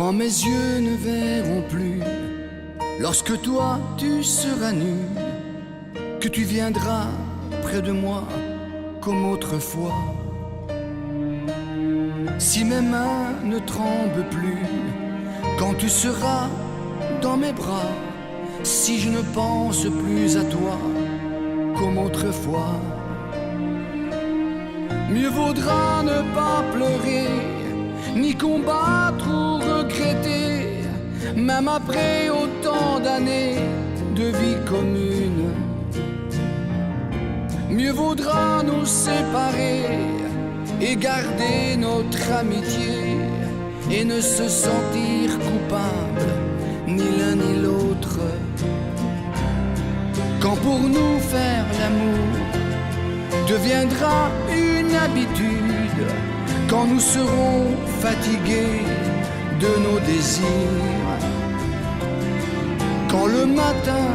Quand mes yeux ne verront plus, lorsque toi tu seras nu, que tu viendras près de moi comme autrefois. Si mes mains ne tremblent plus, quand tu seras dans mes bras, si je ne pense plus à toi comme autrefois, mieux vaudra ne pas pleurer, ni combattre ou regretter, même après autant d'années de vie commune. Mieux vaudra nous séparer et garder notre amitié, et ne se sentir coupable, ni l'un ni l'autre. Quand pour nous faire l'amour deviendra une habitude, quand nous serons fatigués de nos désirs, quand le matin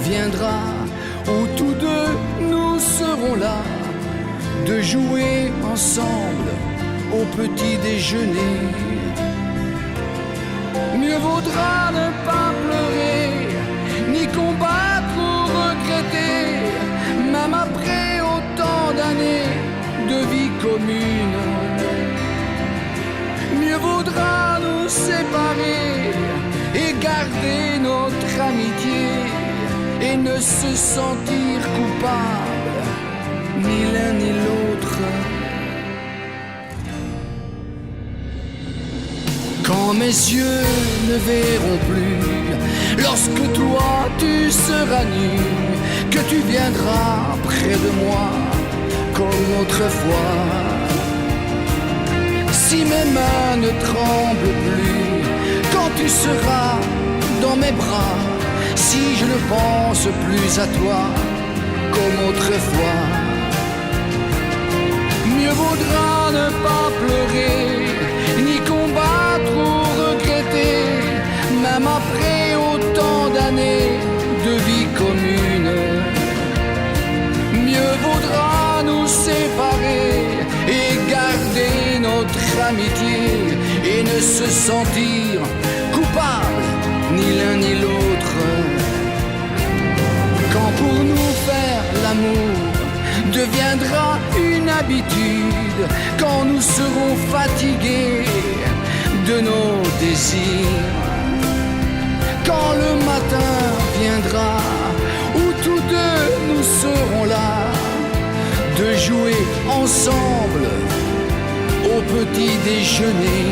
viendra où tous deux nous serons là, de jouer ensemble au petit déjeuner, mieux vaudra ne pas pleurer, ni combattre ou regretter, même après autant d'années de vie commune. Mieux vaudra nous séparer et garder notre amitié, et ne se sentir coupable, ni l'un ni l'autre. Quand mes yeux ne verront plus, lorsque toi tu seras nu, que tu viendras près de moi comme autrefois. Si mes mains ne tremblent plus, quand tu seras dans mes bras, si je ne pense plus à toi comme autrefois, mieux vaudra ne pas pleurer, ni combattre ou regretter, même après autant d'années de vie commune. Mieux vaudra nous séparer et garder notre amitié, et ne se sentir coupable, ni l'un ni l'autre. Quand pour nous faire l'amour deviendra une habitude, quand nous serons fatigués de nos désirs, quand le matin viendra où tous deux nous serons là, de jouer ensemble au petit déjeuner.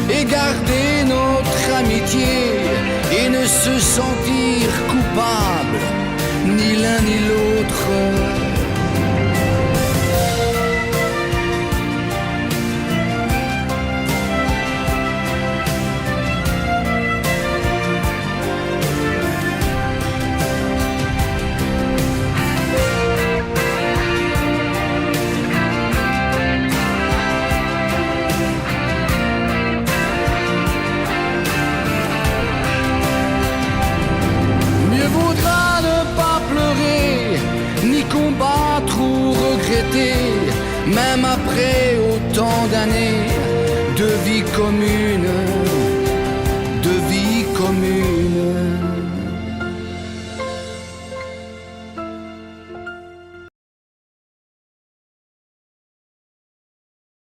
Et garder notre amitié, et ne se sentir coupable, ni l'un ni l'autre. Combattre ou regretter, même après autant d'années de vie commune.